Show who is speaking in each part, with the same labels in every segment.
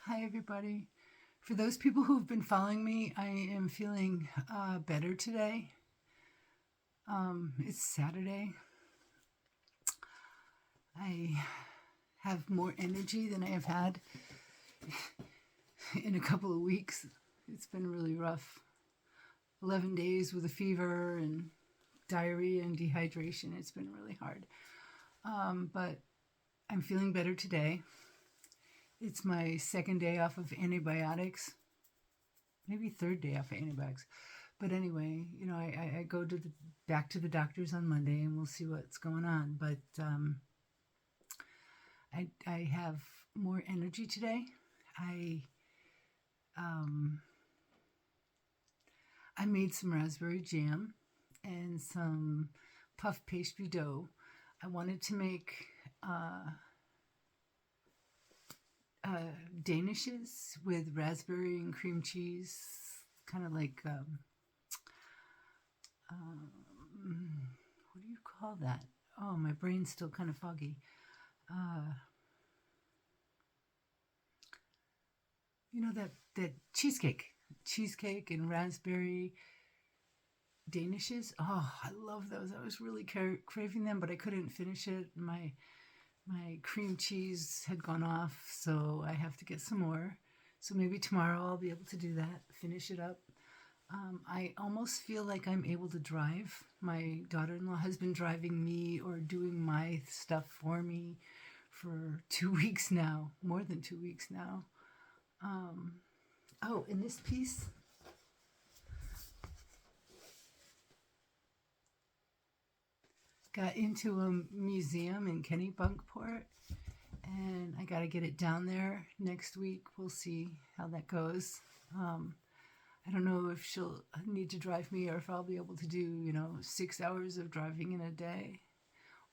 Speaker 1: Hi, everybody. For those people who've been following me, I am feeling better today. It's Saturday. I have more energy than I have had in a couple of weeks. It's been really rough. 11 days with a fever and diarrhea and dehydration. It's been really hard. But I'm feeling better today. It's my second day off of antibiotics, maybe third day off of antibiotics. But anyway, I go back to the doctors on Monday, and we'll see what's going on. But I have more energy today. I made some raspberry jam and some puff pastry dough. I wanted to make danishes with raspberry and cream cheese, kind of like what do you call that? Oh, my brain's still kind of foggy. That cheesecake and raspberry danishes. Oh, I love those. I was really craving them, but I couldn't finish it. My cream cheese had gone off, so I have to get some more. So maybe tomorrow I'll be able to do that, finish it up. I almost feel like I'm able to drive. My daughter-in-law has been driving me or doing my stuff for me for 2 weeks now, more than 2 weeks now. In this piece, got into a museum in Kennebunkport, and I got to get it down there next week. We'll see how that goes. I don't know if she'll need to drive me or if I'll be able to do, 6 hours of driving in a day.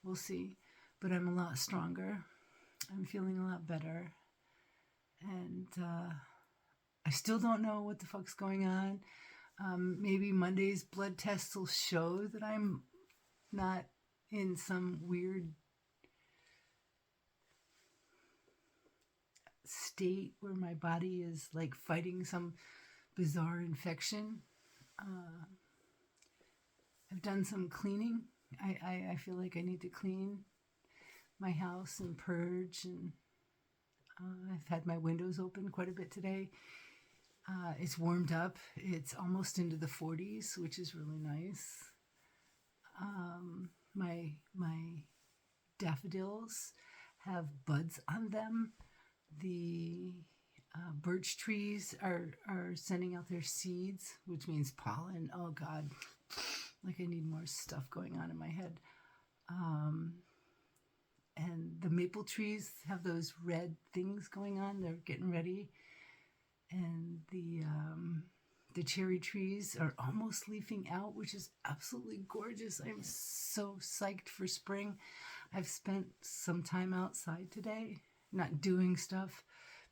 Speaker 1: We'll see. But I'm a lot stronger. I'm feeling a lot better. And I still don't know what the fuck's going on. Maybe Monday's blood tests will show that I'm not in some weird state where my body is like fighting some bizarre infection. I've done some cleaning. I feel like I need to clean my house and purge, and I've had my windows open quite a bit today. It's warmed up. It's almost into the 40s, which is really nice. My daffodils have buds on them. The birch trees are sending out their seeds, which means pollen. Oh God, like I need more stuff going on in my head. And the maple trees have those red things going on. They're getting ready. And the cherry trees are almost leafing out, which is absolutely gorgeous. I'm so psyched for spring. I've spent some time outside today, not doing stuff,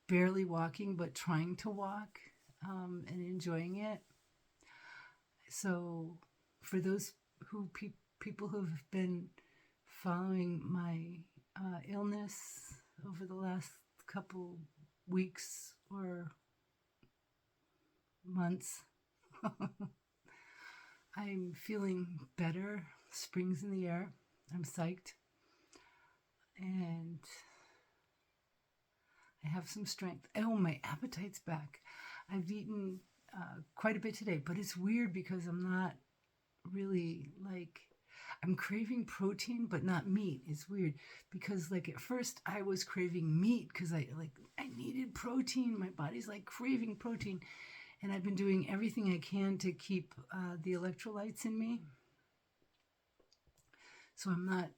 Speaker 1: barely walking, but trying to walk and enjoying it. So for those people who have been following my illness over the last couple weeks or months, I'm feeling better. Spring's in the air. I'm psyched. And I have some strength. Oh, my appetite's back. I've eaten quite a bit today, but it's weird because I'm not really I'm craving protein, but not meat. It's weird because at first I was craving meat because I needed protein. My body's craving protein. And I've been doing everything I can to keep the electrolytes in me, so I'm not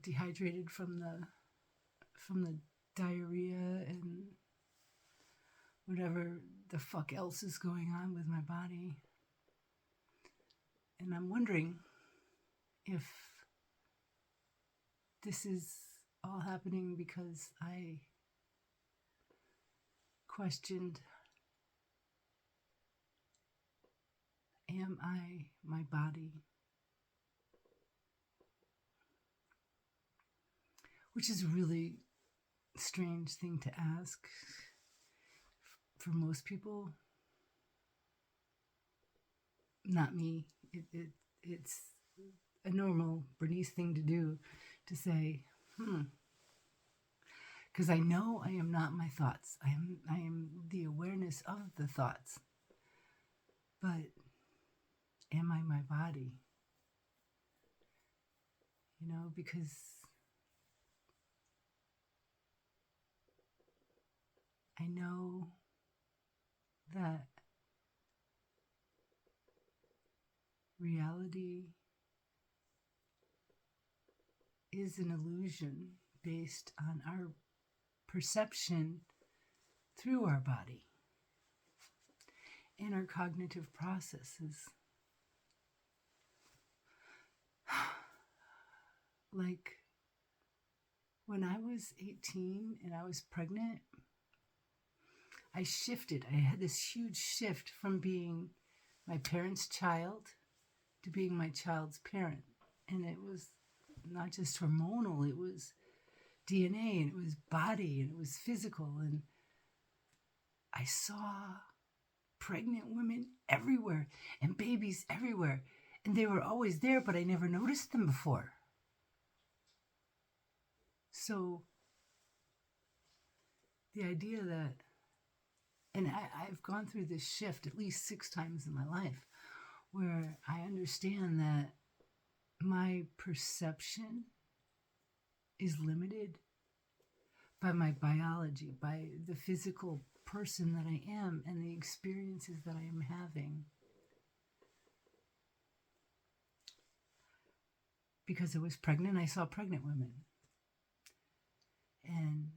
Speaker 1: dehydrated from the diarrhea and whatever the fuck else is going on with my body. And I'm wondering if this is all happening because I questioned, am I my body? Which is a really strange thing to ask, for most people, not me, it's a normal Bernice thing to do, to say, because I know I am not my thoughts. I am the awareness of the thoughts. But am I my body? You know, because I know that reality is an illusion based on our perception through our body and our cognitive processes. Like when I was 18 and I was pregnant, I shifted. I had this huge shift from being my parents' child to being my child's parent. And it was not just hormonal, it was DNA, and it was body, and it was physical. And I saw pregnant women everywhere and babies everywhere. And they were always there, but I never noticed them before. So the idea that, and I've gone through this shift at least 6 times in my life, where I understand that my perception is limited by my biology, by the physical person that I am and the experiences that I am having. Because I was pregnant, I saw pregnant women. And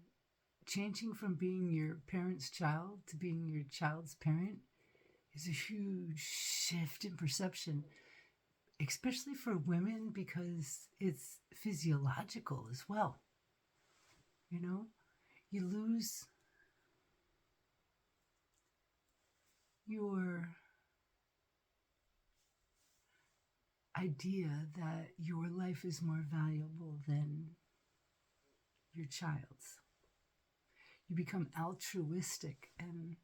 Speaker 1: changing from being your parent's child to being your child's parent is a huge shift in perception, especially for women, because it's physiological as well. You know, you lose your idea that your life is more valuable than your child's. You become altruistic, and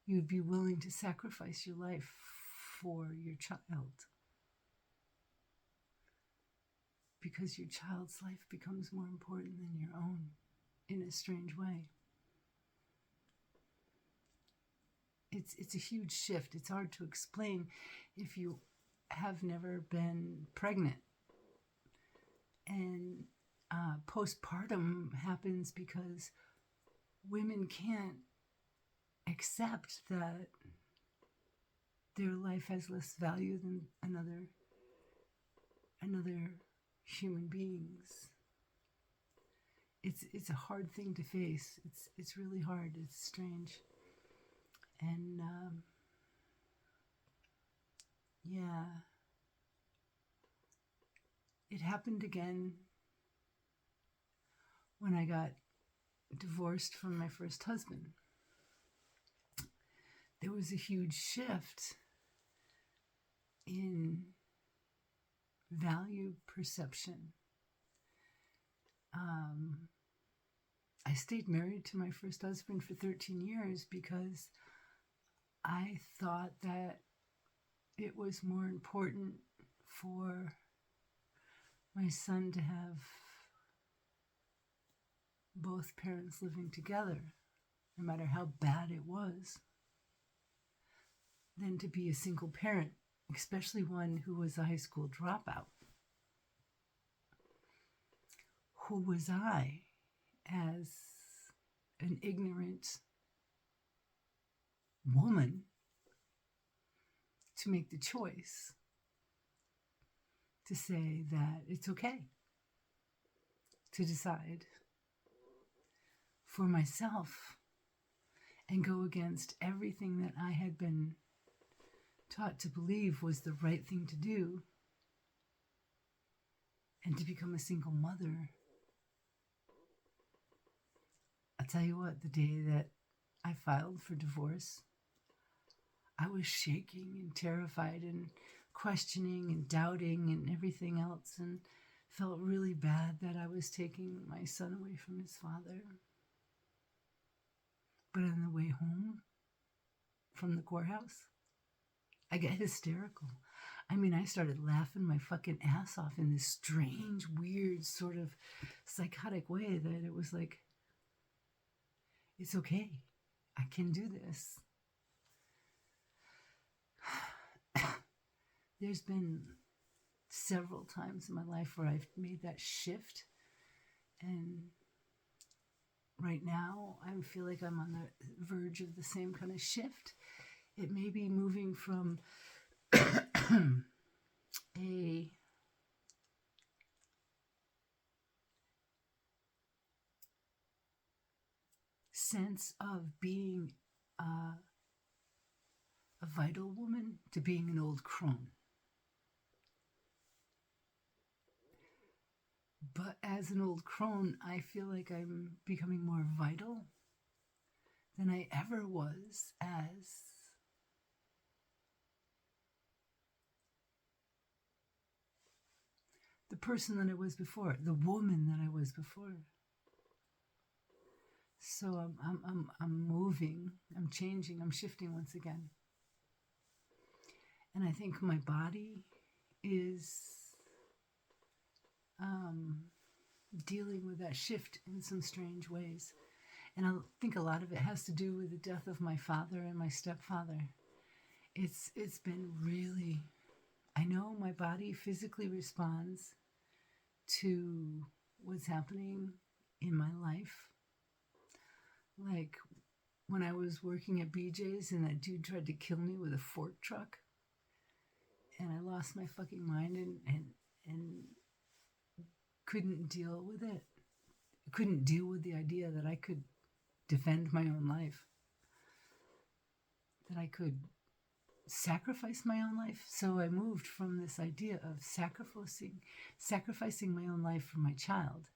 Speaker 1: you'd be willing to sacrifice your life for your child, because your child's life becomes more important than your own in a strange way. It's a huge shift. It's hard to explain if you have never been pregnant. And postpartum happens because women can't accept that their life has less value than another human being's. It's a hard thing to face. It's really hard. It's strange. And yeah, it happened again when I got divorced from my first husband. There was a huge shift in value perception. I stayed married to my first husband for 13 years because I thought that it was more important for my son to have both parents living together, no matter how bad it was, than to be a single parent, especially one who was a high school dropout. Who was I as an ignorant woman to make the choice to say that it's okay to decide for myself and go against everything that I had been taught to believe was the right thing to do, and to become a single mother. I'll tell you what, the day that I filed for divorce, I was shaking and terrified and questioning and doubting and everything else, and felt really bad that I was taking my son away from his father. But on the way home from the courthouse, I got hysterical. I mean, I started laughing my fucking ass off in this strange, weird, sort of psychotic way that it was like, it's okay. I can do this. There's been several times in my life where I've made that shift. And right now, I feel like I'm on the verge of the same kind of shift. It may be moving from a sense of being a vital woman to being an old crone. But as an old crone, I feel like I'm becoming more vital than I ever was as the person that I was before, the woman that I was before. So I'm moving, I'm changing, I'm shifting once again. And I think my body is dealing with that shift in some strange ways. And I think a lot of it has to do with the death of my father and my stepfather. It's been really, I know my body physically responds to what's happening in my life. Like when I was working at BJ's and that dude tried to kill me with a fork truck, and I lost my fucking mind and couldn't deal with it. Couldn't deal with the idea that I could defend my own life, that I could sacrifice my own life. So I moved from this idea of sacrificing my own life for my child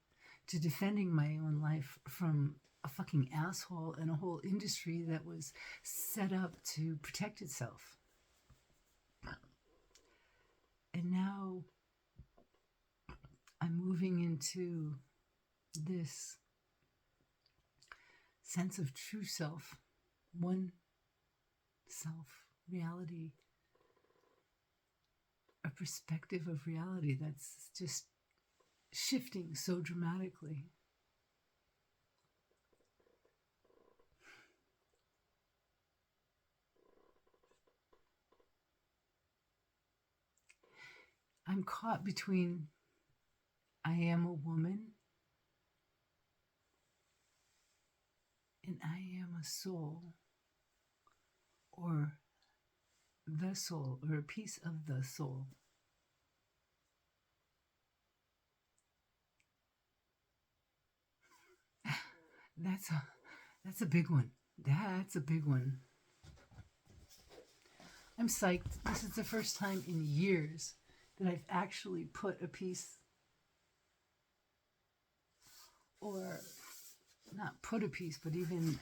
Speaker 1: to defending my own life from a fucking asshole and a whole industry that was set up to protect itself. And now I'm moving into this sense of true self, one self, reality, a perspective of reality that's just shifting so dramatically. I'm caught between I am a woman and I am a soul, or the soul, or a piece of the soul. That's a big one. That's a big one. I'm psyched. This is the first time in years that I've actually put a piece, or not put a piece, but even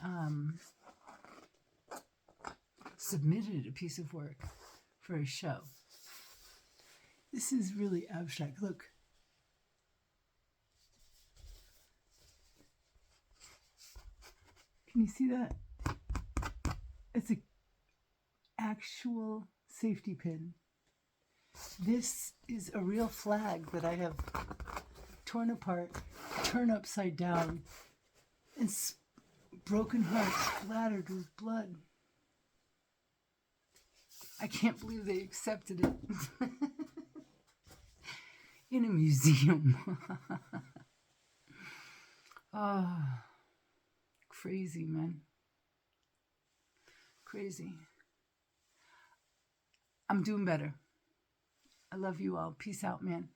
Speaker 1: submitted a piece of work for a show. This is really abstract. Look. Can you see that? It's an actual safety pin. This is a real flag that I have torn apart, turned upside down, and broken hearts splattered with blood. I can't believe they accepted it in a museum. Oh, crazy, man. Crazy. I'm doing better. I love you all. Peace out, man.